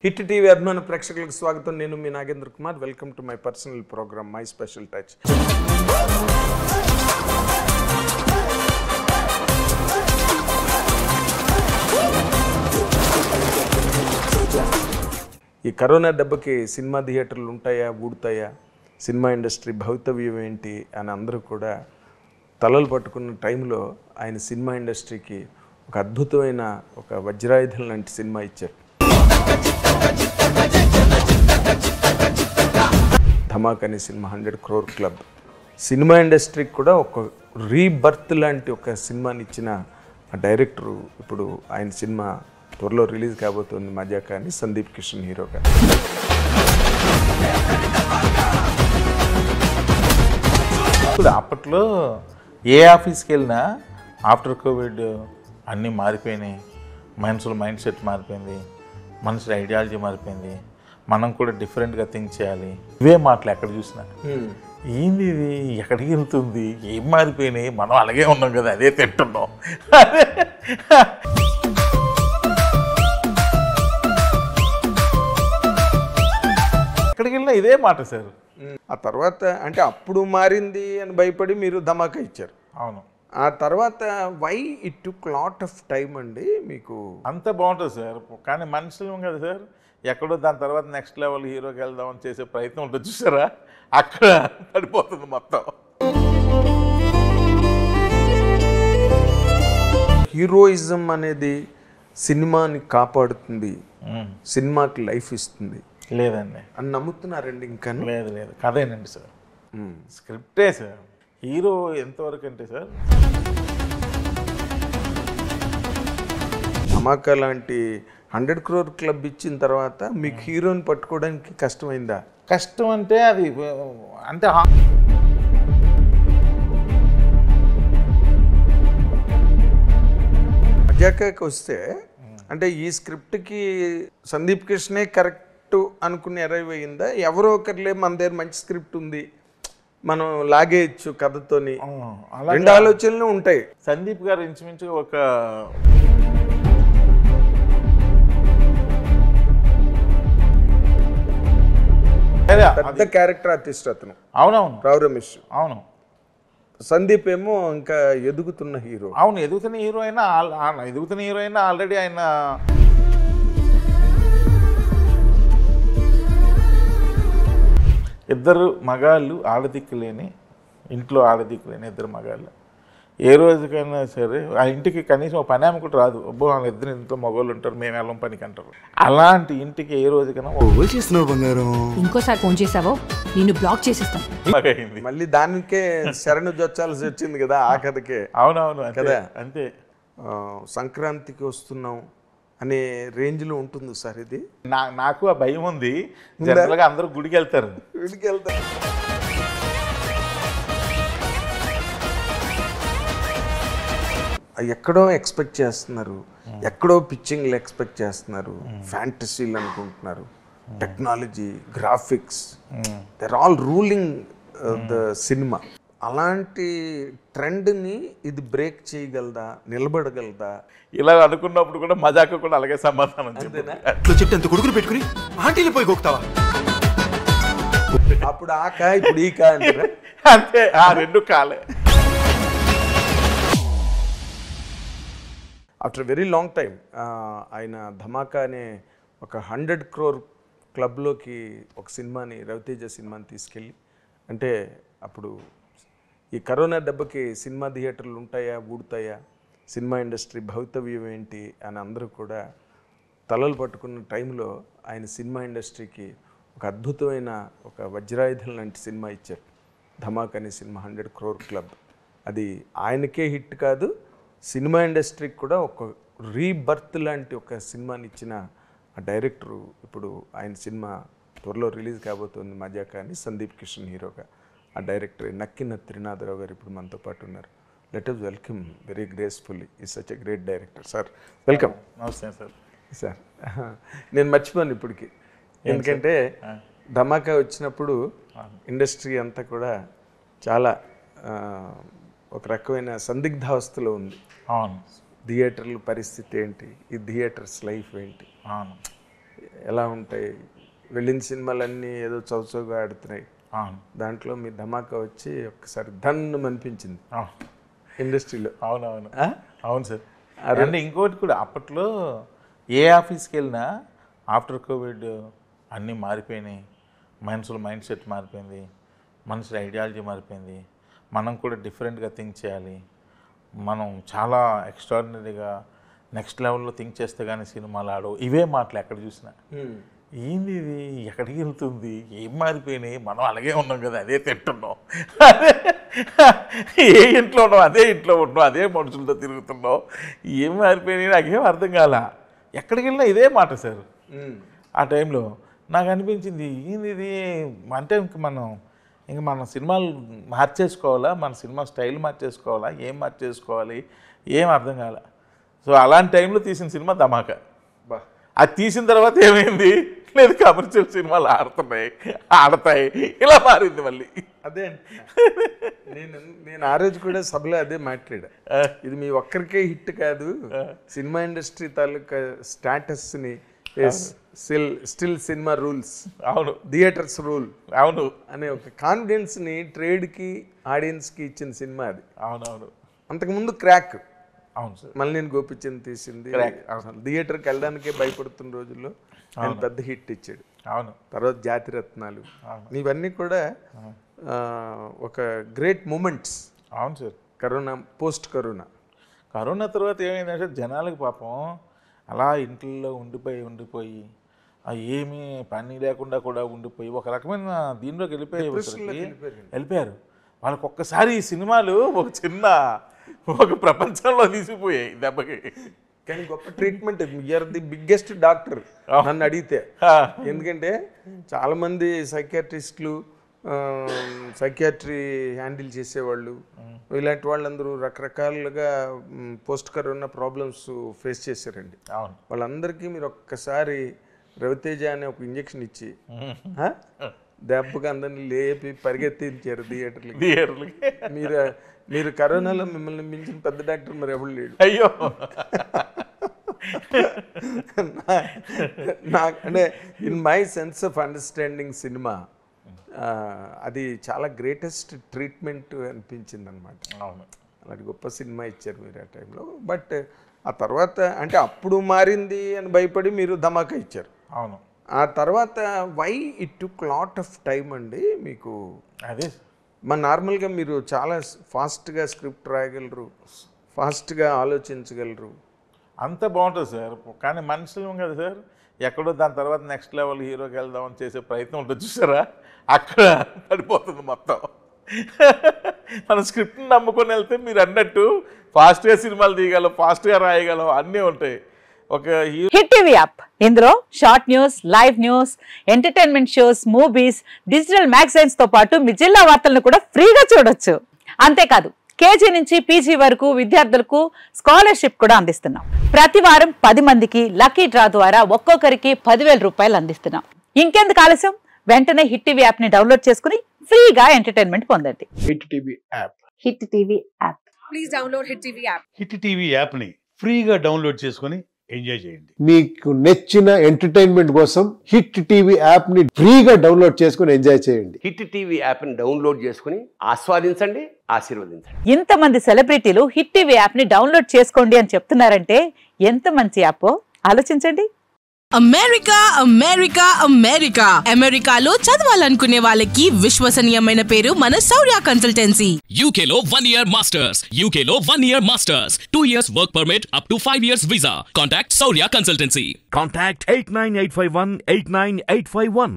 Hit TV అభిమాన ప్రేక్షకులకు స్వాగతం. నేను మీ Nagendra Kumar. Welcome to my personal programme my special touch. ఈ కరోనా దెబ్బకి సినిమా థియేటర్లు ఉంటాయా, ఊడుతాయా, సినిమా ఇండస్ట్రీ భవితవ్యం ఏంటి అని అందరూ కూడా తలలు పట్టుకున్న టైంలో ఆయన సినిమా ఇండస్ట్రీకి ఒక అద్భుతమైన ఒక వజ్రాయుధం లాంటి సినిమా ఇచ్చారు. ధమాక్ అనే సినిమా 100 crore క్లబ్. సినిమా ఇండస్ట్రీకి కూడా ఒక రీబర్త్ లాంటి ఒక సినిమాని ఇచ్చిన ఆ డైరెక్టరు ఇప్పుడు ఆయన సినిమా త్వరలో రిలీజ్ కాబోతుంది మజాకా అని, సందీప్ కిషన్ హీరోగా. ఇప్పుడు అప్పట్లో ఏ ఆఫీస్కి వెళ్ళినా ఆఫ్టర్ కోవిడ్ అన్నీ మారిపోయినాయి. మనుషుల మైండ్ సెట్ మారిపోయింది, మనుషుల ఐడియాలజీ మారిపోయింది. మనం కూడా డిఫరెంట్గా థింక్ చేయాలి. ఇవే మాటలు ఎక్కడ చూసినా. ఏంది ఇది, ఎక్కడికి వెళ్తుంది, ఏం మారిపోయినాయి, మనం అలాగే ఉన్నాం కదా, అదే తింటున్నాం. ఎక్కడికి వెళ్ళినా ఇదే మాట సార్. ఆ తర్వాత అంటే అప్పుడు మారింది అని భయపడి మీరు ధమాకా ఇచ్చారు. అవును. ఆ తర్వాత why it took lot of time అండి మీకు? అంత బాగుంటుంది సార్, కానీ మనుషులు కదా సార్. ఎక్కడో దాని తర్వాత నెక్స్ట్ లెవెల్ హీరోకి వెళ్దామని చేసే ప్రయత్నం ఉంటుంది చూసారా, అక్కడ పడిపోతుంది మొత్తం. హీరోయిజం అనేది సినిమాని కాపాడుతుంది, సినిమాకి లైఫ్ ఇస్తుంది లేదండి అని నమ్ముతున్నారండి? ఇంకా లేదు లేదు, కథేనండి సార్, స్క్రిప్టే సార్. హీరో ఎంతవరకు అంటే సార్, ధమాకా లాంటి 100 crore క్లబ్ ఇచ్చిన తర్వాత మీకు హీరోని పట్టుకోవడానికి కష్టమైందా? కష్టం అంటే అది అంటే మజాకాకి వస్తే అంటే ఈ స్క్రిప్ట్కి సందీప్ కృష్ణే కరెక్ట్ అనుకుని అరైవ్ అయ్యిందా? ఎవరో ఒకరిలే మన దగ్గర మంచి స్క్రిప్ట్ ఉంది, మనం లాగేయచ్చు కథతోని, రెండు ఆలోచనలు ఉంటాయి. సందీప్ గారు ఇంచుమించుగా ఒక పెద్ద క్యారెక్టర్ ఆర్టిస్ట్ అతను. అవునవును, రావు రమేష్. అవును. సందీప్ ఏమో ఇంకా ఎదుగుతున్న హీరో. అవును, ఎదుగుతున్న హీరో అయినా ఆల్రెడీ ఆయన ఇద్దరు మగాళ్ళు, ఆడదిక్కులేని ఇంట్లో ఆడదిక్కులేని ఇద్దరు మగాళ్ళు. ఏ రోజుకైనా సరే ఆ ఇంటికి కనీసం ఒక పని ఆమె కూడా రాదు. అబ్బో వాళ్ళ ఇద్దరు ఇంట్లో మగవాళ్ళు ఉంటారు, మేము వెళ్ళం పనికి అంటారు. అలాంటి ఇంటికి ఏ రోజుకైనా చేస్తున్నావు బంగారం, ఇంకోసారి ఫోన్ చేసావో నిన్ను బ్లాక్ చేసేస్తాను. మళ్ళీ దానికే శరణు జొచ్చాల్సి వచ్చింది కదా ఆ కథకే. అవునవును కదా, అంతే. సంక్రాంతికి వస్తున్నాం అనే రేంజ్లో ఉంటుంది సార్ ఇది. నాకు ఆ భయం ఉంది. జనరల్గా అందరూ గుడికి వెళ్తారు. ఎక్కడో ఎక్స్పెక్ట్ చేస్తున్నారు, ఎక్కడో పిచ్చింగ్లు ఎక్స్పెక్ట్ చేస్తున్నారు, ఫ్యాంటసీలు అనుకుంటున్నారు, technology, graphics, they're all ruling the cinema. అలాంటి ట్రెండ్ని ఇది బ్రేక్ చేయగలదా, నిలబడగలదా? ఇలా అనుకున్నప్పుడు కూడా మజాక కూడా అలాగే సమాధానం. చెట్టు కొడుకులు పెట్టుకుని ఆంటీని పోయి గోకుతావా? అప్పుడు ఆ కా, ఇప్పుడు ఈ కా అంతే, ఆ రెండు కాలే. ఆఫ్టర్ వెరీ లాంగ్ టైం ఆయన ధమాకా అనే ఒక 100 crore క్లబ్లోకి ఒక సినిమాని, రవితేజ సినిమాని తీసుకెళ్ళి, అంటే అప్పుడు ఈ కరోనా దెబ్బకి సినిమా థియేటర్లు ఉంటాయా, ఊడుతాయా, సినిమా ఇండస్ట్రీ భవితవ్యం ఏంటి అని అందరూ కూడా తలలు పట్టుకున్న టైంలో ఆయన సినిమా ఇండస్ట్రీకి ఒక అద్భుతమైన ఒక వజ్రాయుధం లాంటి సినిమా ఇచ్చారు. ధమాక్ అనే సినిమా 100 crore క్లబ్. అది ఆయనకే హిట్ కాదు, సినిమా ఇండస్ట్రీకి కూడా ఒక రీబర్త్ లాంటి ఒక సినిమాని ఇచ్చిన ఆ డైరెక్టరు ఇప్పుడు ఆయన సినిమా త్వరలో రిలీజ్ కాబోతుంది మజాకా అని, సందీప్ కిషన్ హీరోగా. ఆ డైరెక్టర్ నక్కిన త్రినాథరావు గారు ఇప్పుడు మనతో పాటు ఉన్నారు. Let us welcome very gracefully. ఈ such a great director. Sir welcome. నమస్తే సార్. సార్ నేను మర్చిపోను ఇప్పటికి, ఎందుకంటే ధమాకా వచ్చినప్పుడు ఇండస్ట్రీ అంతా కూడా చాలా ఒక రకమైన సందిగ్ధావస్థలో ఉంది. అవును. థియేటర్ల పరిస్థితి ఏంటి, ఈ థియేటర్స్ లైఫ్ ఏంటి, ఎలా ఉంటాయి, వెళ్ళిన సినిమాలన్నీ ఏదో చౌచౌగా ఆడుతున్నాయి, అవును దాంట్లో మీ ధమాకా వచ్చి ఒక్కసారి ధన్ను అనిపించింది ఇండస్ట్రీలో. అవునవును అవును సార్. అంటే ఇంకోటి కూడా అప్పట్లో ఏ ఆఫీస్కి వెళ్ళినా ఆఫ్టర్ కోవిడ్ అన్నీ మారిపోయినాయి, మనుషుల మైండ్ సెట్ మారిపోయింది, మనుషుల ఐడియాలజీ మారిపోయింది, మనం కూడా డిఫరెంట్గా థింక్ చేయాలి, మనం చాలా ఎక్స్ట్రాడినరీగా నెక్స్ట్ లెవెల్లో థింక్ చేస్తే కానీ సినిమాలు ఆడవు, ఇవే మాటలు ఎక్కడ చూసినా. ఏంది ఇది, ఎక్కడికి వెళ్తుంది, ఏం మారిపోయినాయి, మనం అలాగే ఉన్నాం కదా, అదే తింటున్నాం, ఏ ఇంట్లో ఉన్నాం అదే ఇంట్లో ఉన్నాం, అదే మనుషులతో తిరుగుతున్నాం, ఏం మారిపోయినాయి నాకేం అర్థం కాల. ఎక్కడికి వెళ్ళినా ఇదే మాట సార్. ఆ టైంలో నాకు అనిపించింది ఏంది ఇది అంటే ఇంక మన సినిమాలు మార్చేసుకోవాలా, మన సినిమా స్టైల్ మార్చేసుకోవాలా, ఏం మార్చేసుకోవాలి ఏం అర్థం కాల. సో అలాంటి టైంలో తీసిన సినిమా ధమాకా. అది తీసిన తర్వాత ఏమైంది, లేదు కమర్షియల్ సినిమాలు ఆడతాయి ఇలా మారింది మళ్ళీ. అదే నేను ఆ రోజు కూడా సభలో అదే మాట్లాడా, ఇది మీ ఒక్కరికే హిట్ కాదు, సినిమా ఇండస్ట్రీ తాలూకా స్టాటస్ని స్టిల్ సినిమా రూల్స్, అవును థియేటర్స్ రూల్, అవును అనే ఒక కాన్ఫిడెన్స్ని ట్రేడ్కి ఆడియన్స్కి ఇచ్చిన సినిమా అది. అవునవును. అంతకుముందు క్రాక్, అవును సార్, మళ్ళీ నేను గోపిచంద్ తీసింది, అసలు థియేటర్కి వెళ్ళడానికే భయపడుతున్న రోజుల్లో ఆయన పెద్ద హిట్ ఇచ్చాడు. అవును. తర్వాత జాతిరత్నాలు, ఇవన్నీ కూడా ఒక గ్రేట్ మూమెంట్స్. అవును సార్. కరోనా, పోస్ట్ కరోనా తర్వాత ఏమైందంటే జనాలకు పాపం అలా ఇంట్లో ఉండిపోయి ఏమీ పని లేకుండా కూడా ఉండిపోయి ఒక రకమైన దీనిలోకి వెళ్ళిపోయారు. వాళ్ళకి ఒక్కసారి ఈ సినిమాలు ఒక ప్రపంచంలో తీసిపోయాయి దెబ్బకి. కానీ గొప్ప treatment, you are the biggest doctor నన్ను అడిగితే. ఎందుకంటే చాలామంది సైకియాట్రిస్టులు, సైకియాట్రీ హ్యాండిల్ చేసేవాళ్ళు, ఇలాంటి వాళ్ళందరూ రకరకాలుగా పోస్ట్ కరోనా ప్రాబ్లమ్స్ ఫేస్ చేశారండి. వాళ్ళందరికీ మీరు ఒక్కసారి రవితేజ అనే ఒక ఇంజెక్షన్ ఇచ్చి దెబ్బకి అందరినీ లేపి పరిగెత్తించారు థియేటర్లకి. మీరు కరోనాలో మిమ్మల్ని మించిన పెద్ద డాక్టర్ మరి ఎవరు లేడు. అయ్యో, అంటే in my sense of understanding cinema అది చాలా గ్రేటెస్ట్ ట్రీట్మెంట్ అనిపించింది అనమాట. అవును, అలాంటి గొప్ప సినిమా ఇచ్చారు మీరు ఆ టైంలో. బట్ ఆ తర్వాత అంటే అప్పుడు మారింది అని భయపడి మీరు ధమాకా ఇచ్చారు. అవును. ఆ తర్వాత why it took lot of time అండి మీకు? అదే నార్మల్గా మీరు చాలా ఫాస్ట్గా స్క్రిప్ట్ రాయగలరు, ఫాస్ట్గా ఆలోచించగలరు, అంత బాగుంటుంది సార్. కానీ మనుషులు కదా సార్, ఎక్కడో దాని తర్వాత నెక్స్ట్ లెవెల్ హీరోకి వెళ్దామని చేసే ప్రయత్నం ఉంటుంది చూసారా, అక్కడ పడిపోతుంది మొత్తం. మన స్క్రిప్ట్ని నమ్ముకొని వెళ్తే మీరు అన్నట్టు ఫాస్ట్గా సినిమాలు తీయగలం, ఫాస్ట్గా రాయగలం, అన్నీ ఉంటాయి. ఒక హిట్ టీవీ యాప్, ఇందులో short news, live news, entertainment shows, movies, digital magazines తో పాటు మీ జిల్లా వార్తలను కూడా ఫ్రీగా చూడొచ్చు. అంతేకాదు కేజీ నుంచి పీజీ వరకు విద్యార్థులకు స్కాలర్షిప్ కూడా అందిస్తున్నాం. ప్రతి వారం 10 మందికి లక్కీ డ్రా ద్వారా ఒక్కొక్కరికి 10,000 రూపాయలు అందిస్తున్నాం. ఇంకెందుకు ఆలస్యం, వెంటనే హిట్ టీవీ యాప్ ని డౌన్లోడ్ చేసుకుని ఫ్రీగా ఎంటర్టైన్మెంట్ పొందండి. Hit TV app. Hit TV app. Please download hit TV app. Hit TV app ని ఫ్రీగా డౌన్లోడ్ చేసుకుని ఎంజాయ్ చేయండి. మీకు నచ్చిన ఎంటర్టైన్మెంట్ కోసం హిట్ టీవీ యాప్ ని ఫ్రీగా డౌన్లోడ్ చేసుకుని ఎంజాయ్ చేయండి. హిట్ టీవీ యాప్ ని డౌన్లోడ్ చేసుకుని ఆస్వాదించండి, ఆశీర్వదించండి. ఇంతమంది సెలబ్రిటీలు హిట్ టీవీ యాప్ ని డౌన్లోడ్ చేసుకోండి అని చెప్తున్నారంటే ఎంత మంచి యాప్ ఆలోచించండి. అమెరికా అమెరికా అమెరికా అమెరికాలో చదవాలనుకునే వాళ్ళకి విశ్వసనీయమైన పేరు మన శౌర్య కన్సల్టెన్సీ. UK లో 1 year masters, UK లో 1 year masters, 2 years work permit up to 5 years visa. Contact Shaurya Consultancy. Contact 89851 89851.